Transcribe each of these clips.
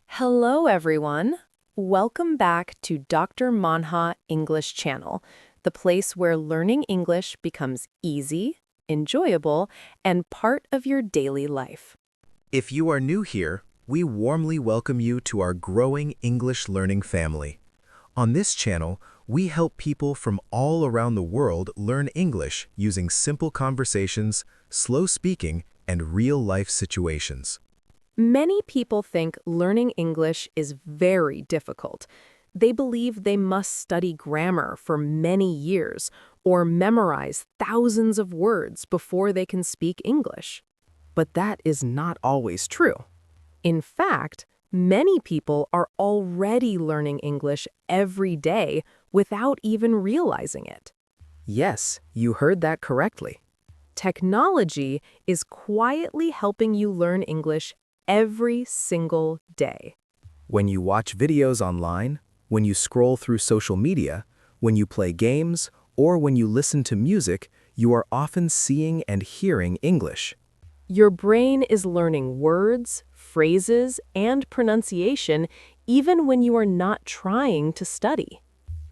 Hello, everyone. Welcome back to Dr. Manha English Channel, the place where learning English becomes easy, enjoyable, and part of your daily life. If you are new here, we warmly welcome you to our growing English learning family. On this channel, we help people from all around the world learn English using simple conversations, slow speaking, and real-life situations. Many people think learning English is very difficult. They believe they must study grammar for many years or memorize thousands of words before they can speak English. But that is not always true. In fact, many people are already learning English every day without even realizing it. Yes, you heard that correctly. Technology is quietly helping you learn English every single day. When you watch videos online, when you scroll through social media, when you play games, or when you listen to music, you are often seeing and hearing English. Your brain is learning words, phrases, and pronunciation even when you are not trying to study.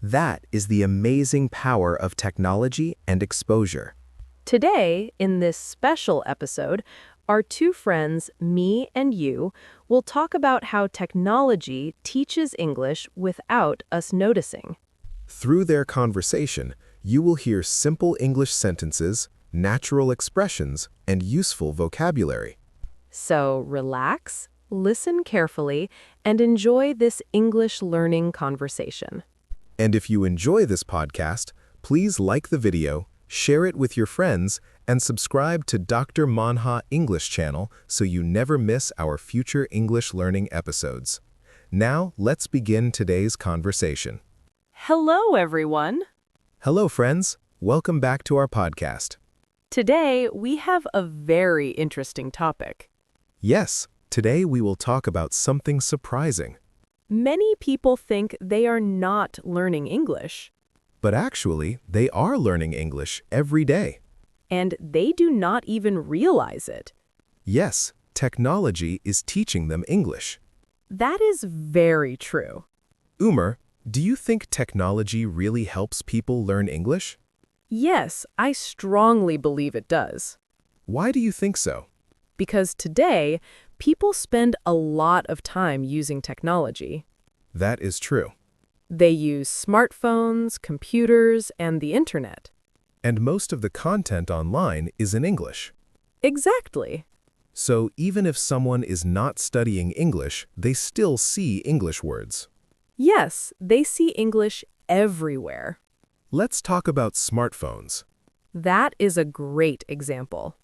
That is the amazing power of technology and exposure. Today, in this special episode, our two friends, me and you, will talk about how technology teaches English without us noticing. Through their conversation, you will hear simple English sentences, natural expressions, and useful vocabulary. So relax, listen carefully, and enjoy this English learning conversation. And if you enjoy this podcast, please like the video, share it with your friends, and subscribe to Dr. Manha English Channel so you never miss our future English learning episodes. Now, let's begin today's conversation. Hello, everyone. Hello, friends. Welcome back to our podcast. Today, we have a very interesting topic. Yes, today we will talk about something surprising. Many people think they are not learning English, But actually, they are learning English every day. and they do not even realize it. Yes, technology is teaching them English. That is very true. Umar, do you think technology really helps people learn English? Yes, I strongly believe it does. Why do you think so? Because today, people spend a lot of time using technology. That is true. They use smartphones, computers, and the internet. And most of the content online is in English. Exactly. So even if someone is not studying English, they still see English words. Yes, they see English everywhere. Let's talk about smartphones. That is a great example.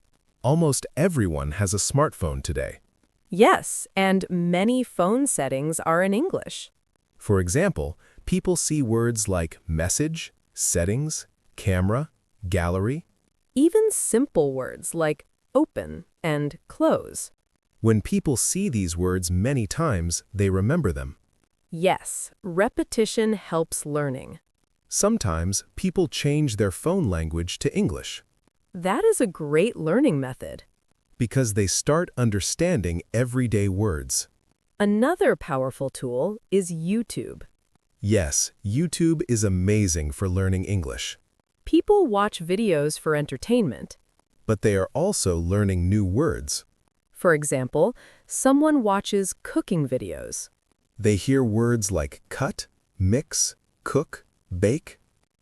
Almost everyone has a smartphone today. Yes, and many phone settings are in English. For example, people see words like message, settings, camera, gallery. Even simple words like open and close. When people see these words many times, they remember them. Yes, repetition helps learning. Sometimes people change their phone language to English That is a great learning method. because they start understanding everyday words. Another powerful tool is YouTube. Yes, YouTube is amazing for learning English, People watch videos for entertainment. but they are also learning new words. For example, someone watches cooking videos. They hear words like cut, mix, cook, bake.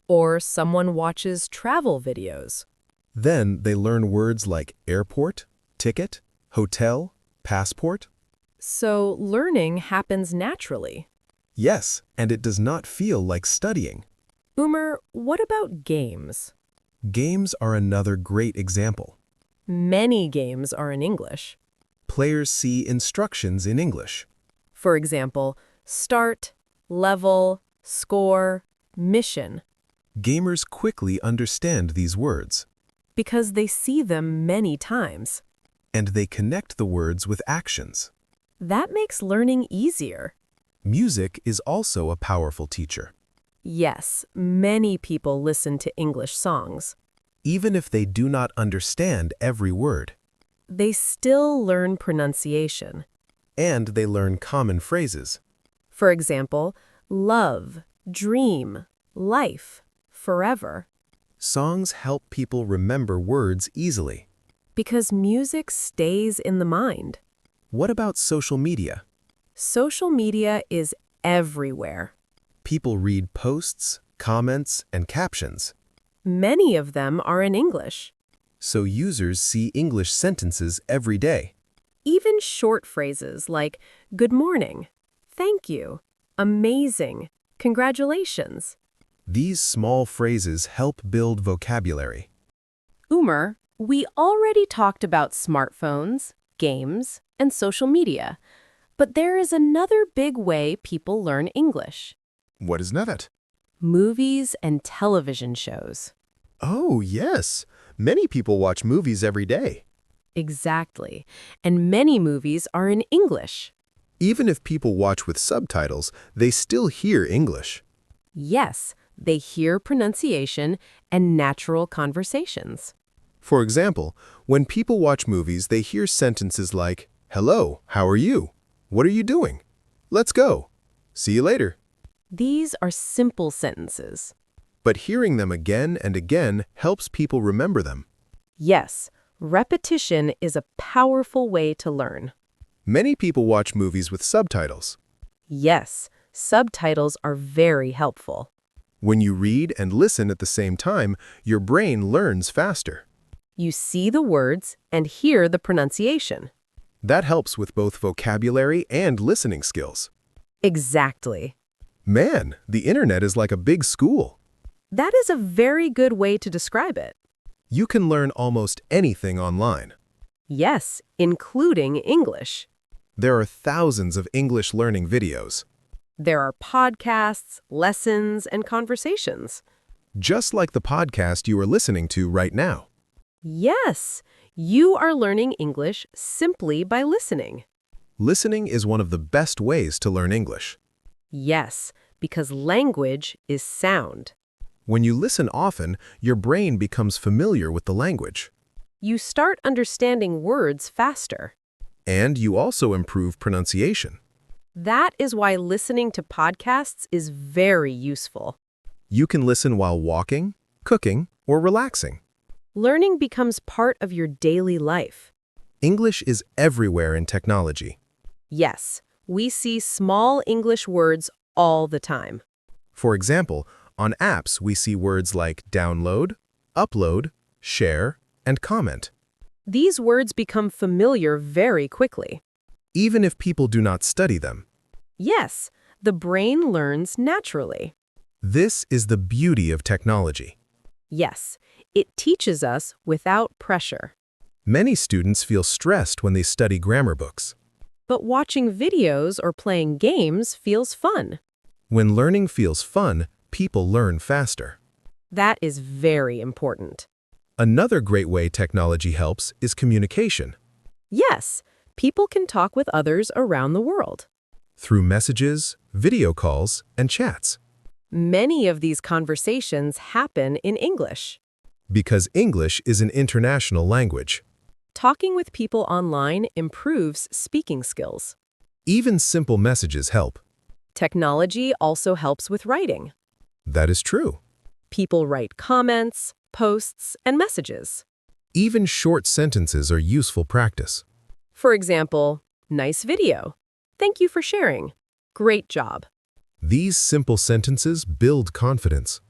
Or someone watches travel videos. Then they learn words like airport, ticket, hotel, passport. So learning happens naturally. Yes, and it does not feel like studying. Umar, what about games? Games are another great example. Many games are in English. Players see instructions in English. For example, start, level, score, mission. Gamers quickly understand these words, Because they see them many times. and they connect the words with actions. That makes learning easier. Music is also a powerful teacher. Yes, many people listen to English songs. Even if they do not understand every word. They still learn pronunciation. And they learn common phrases. For example, love, dream, life, forever. Songs help people remember words easily. Because music stays in the mind. What about social media? Social media is everywhere. People read posts, comments, and captions. Many of them are in English. So users see English sentences every day. Even short phrases like good morning, thank you, amazing, congratulations. These small phrases help build vocabulary. Umar, we already talked about smartphones, games, and social media. But there is another big way people learn English. What is that? Movies and television shows. Oh, yes. Many people watch movies every day. Exactly. And many movies are in English. Even if people watch with subtitles, they still hear English. Yes, they hear pronunciation and natural conversations. For example, when people watch movies, they hear sentences like, "Hello, how are you? What are you doing? Let's go. See you later." These are simple sentences. But hearing them again and again helps people remember them. Yes, repetition is a powerful way to learn. Many people watch movies with subtitles. Yes, subtitles are very helpful. When you read and listen at the same time, your brain learns faster. You see the words and hear the pronunciation. That helps with both vocabulary and listening skills. Exactly. Man, the internet is like a big school. That is a very good way to describe it. You can learn almost anything online. Yes, including English. There are thousands of English learning videos. There are podcasts, lessons, and conversations. Just like the podcast you are listening to right now. Yes, you are learning English simply by listening. Listening is one of the best ways to learn English. Yes, because language is sound. When you listen often, your brain becomes familiar with the language. You start understanding words faster. And you also improve pronunciation. That is why listening to podcasts is very useful. You can listen while walking, cooking, or relaxing. Learning becomes part of your daily life. English is everywhere in technology. Yes, we see small English words all the time. For example, on apps we see words like download, upload, share, and comment. These words become familiar very quickly. Even if people do not study them. Yes, the brain learns naturally. This is the beauty of technology. Yes, it teaches us without pressure. Many students feel stressed when they study grammar books. But watching videos or playing games feels fun. When learning feels fun, people learn faster. That is very important. Another great way technology helps is communication. Yes, people can talk with others around the world. Through messages, video calls, and chats. Many of these conversations happen in English. Because English is an international language. Talking with people online improves speaking skills. Even simple messages help. Technology also helps with writing. That is true. People write comments, posts, and messages. Even short sentences are useful practice. For example, nice video. Thank you for sharing. Great job. These simple sentences build confidence.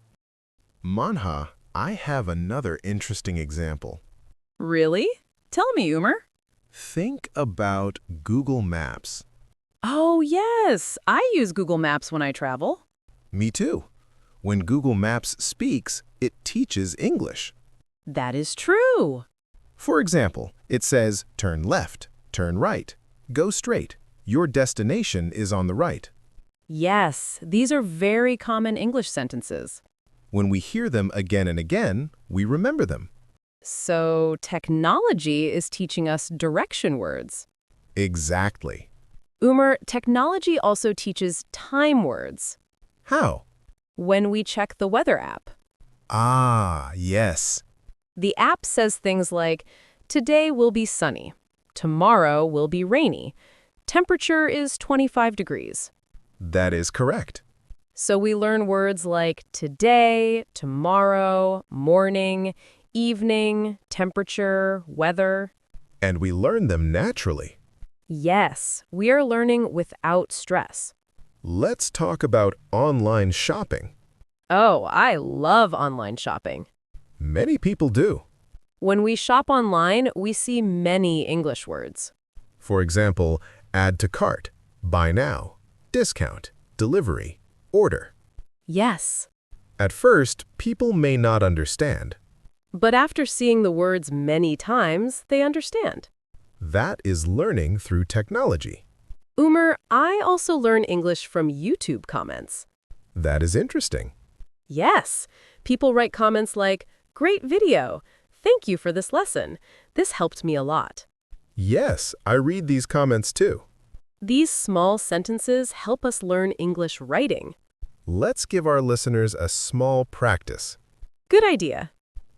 Manha, I have another interesting example. Really? Tell me, Umar. Think about Google Maps. Oh, yes. I use Google Maps when I travel. Me too. When Google Maps speaks, it teaches English. That is true. For example, it says, turn left, turn right, go straight. Your destination is on the right. Yes, these are very common English sentences. When we hear them again and again, we remember them. So technology is teaching us direction words. Exactly. Umar, technology also teaches time words. How? When we check the weather app. Ah, yes. The app says things like, today will be sunny, tomorrow will be rainy, temperature is 25 degrees. That is correct. So we learn words like today, tomorrow, morning, evening, temperature, weather. And we learn them naturally. Yes, we are learning without stress. Let's talk about online shopping. Oh, I love online shopping. Many people do. When we shop online, we see many English words. For example, add to cart, buy now, discount, delivery, order. Yes. At first, people may not understand. But after seeing the words many times, they understand. That is learning through technology. Umer, I also learn English from YouTube comments. That is interesting. Yes, people write comments like, great video. Thank you for this lesson. This helped me a lot. Yes, I read these comments too. These small sentences help us learn English writing. Let's give our listeners a small practice. Good idea.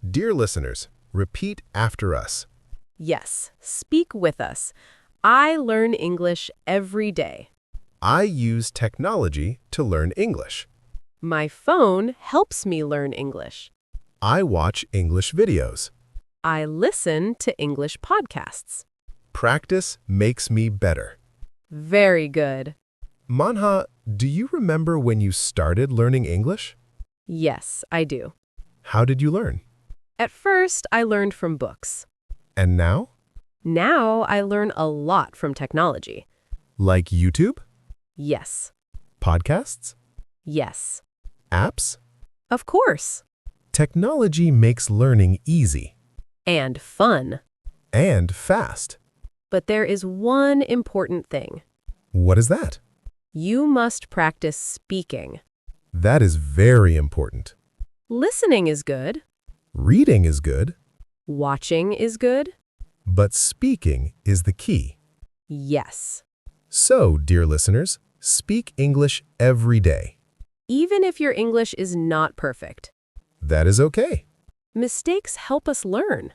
Dear listeners, repeat after us. Yes, speak with us. I learn English every day. I use technology to learn English. My phone helps me learn English. I watch English videos. I listen to English podcasts. Practice makes me better. Very good. Manha, do you remember when you started learning English? Yes, I do. How did you learn? At first, I learned from books. And now? Now, I learn a lot from technology. Like YouTube? Yes. Podcasts? Yes. Apps? Of course. Technology makes learning easy. And fun. And fast. But there is one important thing. What is that? You must practice speaking. That is very important. Listening is good. Reading is good. Watching is good. But speaking is the key. Yes. So, dear listeners, speak English every day. Even if your English is not perfect. That is okay. Mistakes help us learn.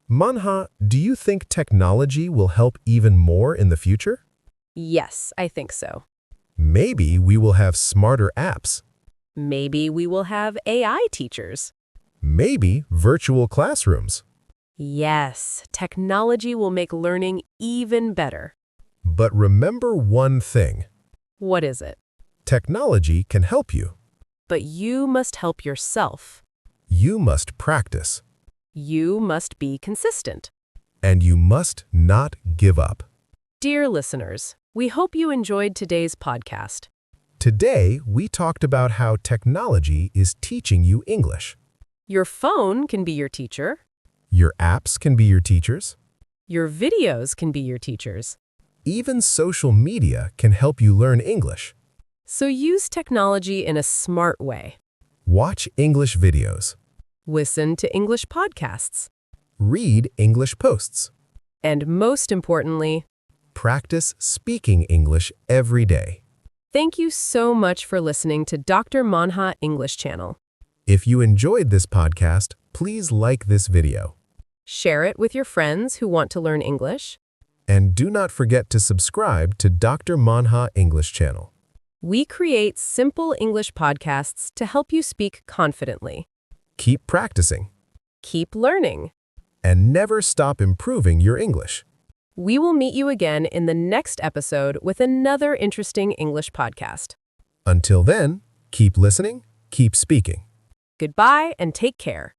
Manha, do you think technology will help even more in the future? Yes, I think so. Maybe we will have smarter apps. Maybe we will have AI teachers. Maybe virtual classrooms. Yes, technology will make learning even better. But remember one thing. What is it? Technology can help you. But you must help yourself. You must practice. You must be consistent. And you must not give up. Dear listeners, we hope you enjoyed today's podcast. Today, we talked about how technology is teaching you English. Your phone can be your teacher. Your apps can be your teachers. Your videos can be your teachers. Even social media can help you learn English. So use technology in a smart way. Watch English videos. Listen to English podcasts. Read English posts. And most importantly, Practice speaking English every day. thank you so much for listening to Dr. Manha English Channel. If you enjoyed this podcast, please like this video. Share it with your friends who want to learn English. And do not forget to subscribe to Dr. Manha English Channel. We create simple English podcasts to help you speak confidently. Keep practicing. Keep learning. And never stop improving your English. We will meet you again in the next episode with another interesting English podcast. Until then, keep listening, keep speaking. Goodbye and take care.